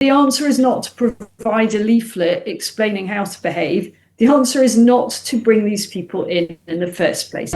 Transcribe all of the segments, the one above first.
The answer is not to provide a leaflet explaining how to behave. The answer is not to bring these people in the first place.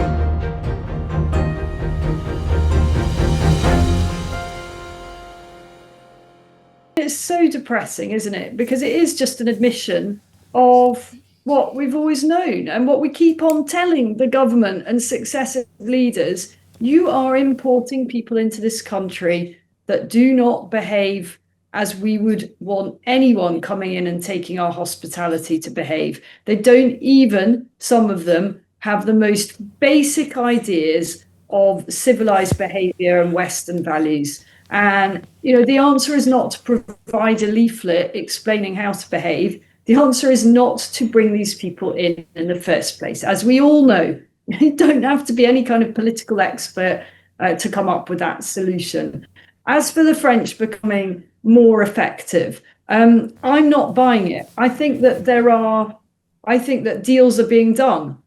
It's so depressing, isn't it? Because it is just an admission of what we've always known and what we keep on telling the government and successive leaders. You are importing people into this country that do not behave as we would want anyone coming in and taking our hospitality to behave. They don't even, some of them, have the most basic ideas of civilized behavior and Western values. And, the answer is not to provide a leaflet explaining how to behave. The answer is not to bring these people in the first place. As we all know, you don't have to be any kind of political expert to come up with that solution. As for the French becoming more effective, I'm not buying it. I think that deals are being done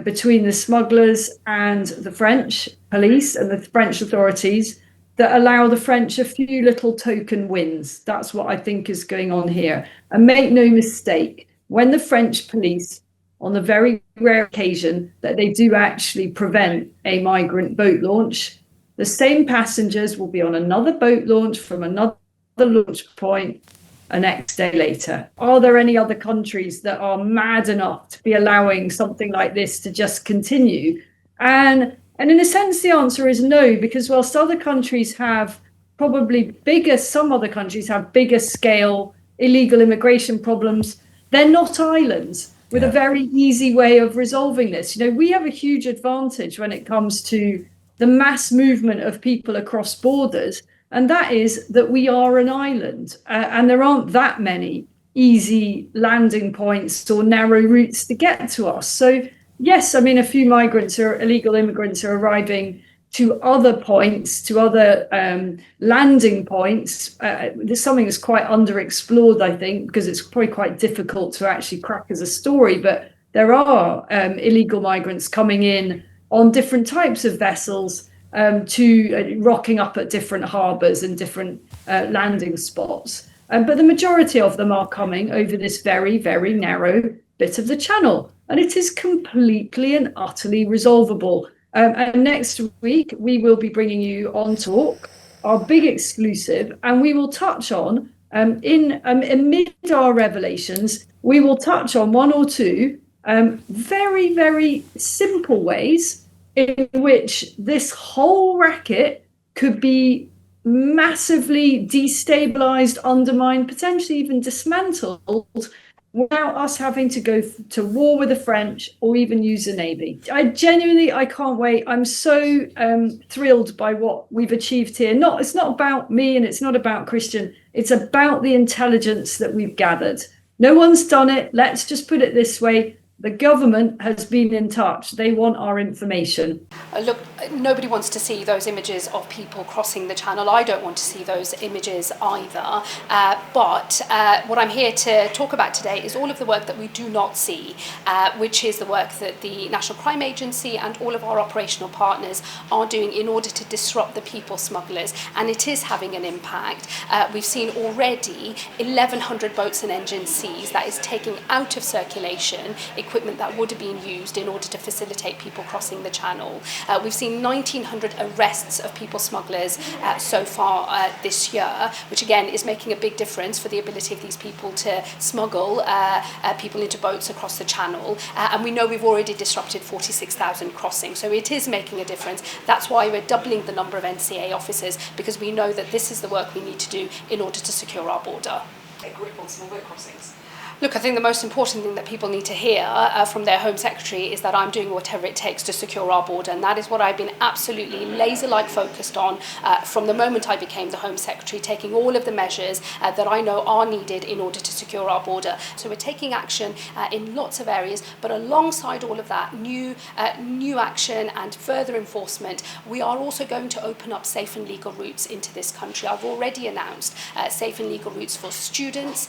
between the smugglers and the French police and the French authorities that allow the French a few little token wins. That's what I think is going on here. And make no mistake, when the French police, on the very rare occasion that they do actually prevent a migrant boat launch, the same passengers will be on another boat launch from another launch point the next day later. Are there any other countries that are mad enough to be allowing something like this to just continue? And in a sense, the answer is no, because whilst other countries have some other countries have bigger scale illegal immigration problems, they're not islands with a very easy way of resolving this. We have a huge advantage when it comes to the mass movement of people across borders, and that is that we are an island, and there aren't that many easy landing points or narrow routes to get to us. So yes, a few migrants or illegal immigrants are arriving to other points, to other landing points. There's something that's quite underexplored, I think, because it's probably quite difficult to actually crack as a story, but there are illegal migrants coming in on different types of vessels to rocking up at different harbours and different landing spots. But the majority of them are coming over this very, very narrow bit of the channel. And it is completely and utterly resolvable. And next week, we will be bringing you On Talk, our big exclusive, and we will touch on, amid our revelations, we will touch on one or two very, very simple ways in which this whole racket could be massively destabilized, undermined, potentially even dismantled without us having to go to war with the French or even use the Navy. I can't wait. I'm so thrilled by what we've achieved here. It's not about me and it's not about Christian. It's about the intelligence that we've gathered. No one's done it. Let's just put it this way. The government has been in touch. They want our information. Look, nobody wants to see those images of people crossing the channel. I don't want to see those images either. But what I'm here to talk about today is all of the work that we do not see, which is the work that the National Crime Agency and all of our operational partners are doing in order to disrupt the people smugglers. And it is having an impact. We've seen already 1,100 boats and engines seized. That is taking out of circulation equipment that would have been used in order to facilitate people crossing the channel. We've seen 1,900 arrests of people smugglers so far this year, which again is making a big difference for the ability of these people to smuggle people into boats across the channel. And we know we've already disrupted 46,000 crossings, so it is making a difference. That's why we're doubling the number of NCA officers, because we know that this is the work we need to do in order to secure our border. A grip on small boat crossings. Look, I think the most important thing that people need to hear from their Home Secretary is that I'm doing whatever it takes to secure our border, and that is what I've been absolutely laser-like focused on from the moment I became the Home Secretary, taking all of the measures that I know are needed in order to secure our border. So we're taking action in lots of areas, but alongside all of that, new action and further enforcement, we are also going to open up safe and legal routes into this country. I've already announced safe and legal routes for students,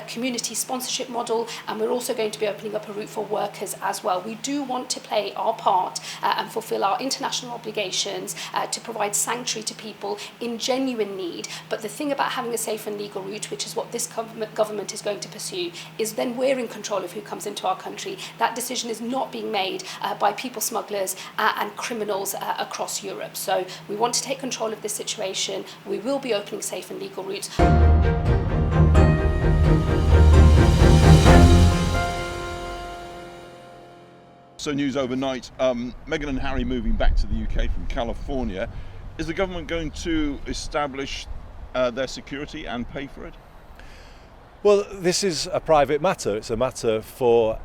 community-sponsored sponsorship model, and we're also going to be opening up a route for workers as well. We do want to play our part and fulfil our international obligations to provide sanctuary to people in genuine need. But the thing about having a safe and legal route, which is what this government is going to pursue, is then we're in control of who comes into our country. That decision is not being made by people smugglers and criminals across Europe. So we want to take control of this situation. We will be opening safe and legal routes. So news overnight, Meghan and Harry moving back to the UK from California. Is the government going to establish their security and pay for it? Well, this is a private matter. It's a matter for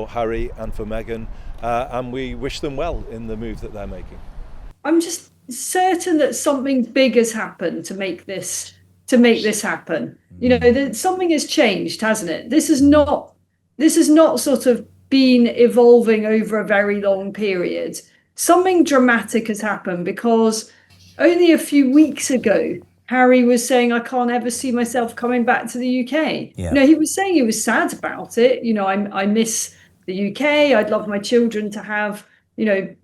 Harry and for Meghan, and we wish them well in the move that they're making. I'm just certain that something big has happened to make this happen. You know, something has changed, hasn't it? This is not sort of been evolving over a very long period. Something dramatic has happened, because only a few weeks ago, Harry was saying, I can't ever see myself coming back to the UK. Yeah. No, he was saying he was sad about it. You know, I miss the UK. I'd love my children to have, you know,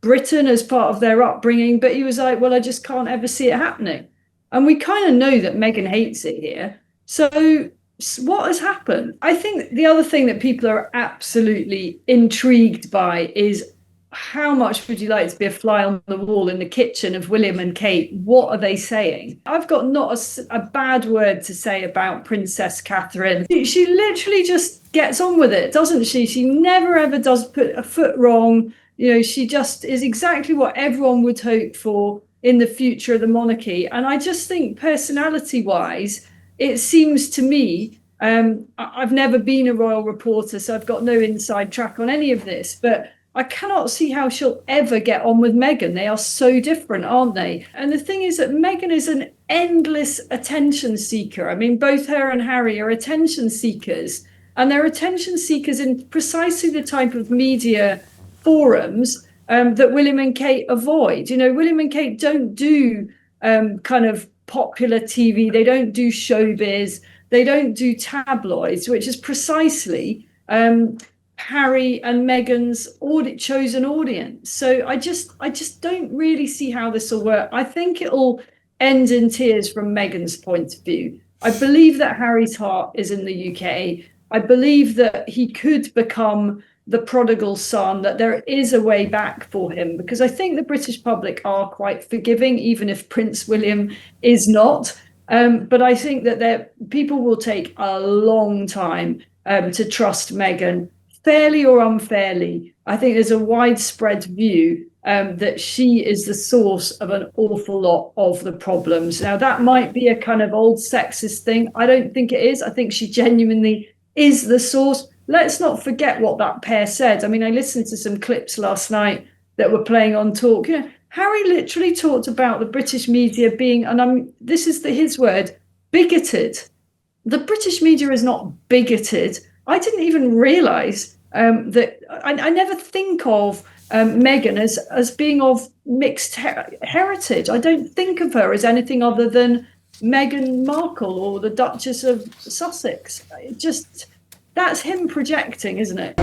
Britain as part of their upbringing. But he was like, well, I just can't ever see it happening. And we kind of know that Meghan hates it here. So what has happened? I think the other thing that people are absolutely intrigued by is, how much would you like to be a fly on the wall in the kitchen of William and Kate? What are they saying? I've got not a bad word to say about Princess Catherine. She literally just gets on with it, doesn't she? She never ever does put a foot wrong. You know, she just is exactly what everyone would hope for in the future of the monarchy. And I just think, personality wise, it seems to me, I've never been a royal reporter, so I've got no inside track on any of this, but I cannot see how she'll ever get on with Meghan. They are so different, aren't they? And the thing is that Meghan is an endless attention seeker. I mean, both her and Harry are attention seekers, and they're attention seekers in precisely the type of media forums that William and Kate avoid. You know, William and Kate don't do kind of popular TV. They don't do showbiz. They don't do tabloids, which is precisely Harry and Meghan's chosen audience. So I just don't really see how this will work. I think it'll end in tears from Meghan's point of view. I believe that Harry's heart is in the UK. I believe that he could become the prodigal son, that there is a way back for him, because I think the British public are quite forgiving, even if Prince William is not. But I think that people will take a long time to trust Meghan, fairly or unfairly. I think there's a widespread view that she is the source of an awful lot of the problems. Now, that might be a kind of old sexist thing. I don't think it is. I think she genuinely is the source. Let's not forget what that pair said. I mean, I listened to some clips last night that were playing on Talk. You know, Harry literally talked about the British media being, and this is his word, bigoted. The British media is not bigoted. I didn't even realise that I never think of Meghan as being of mixed heritage. I don't think of her as anything other than Meghan Markle or the Duchess of Sussex. That's him projecting, isn't it?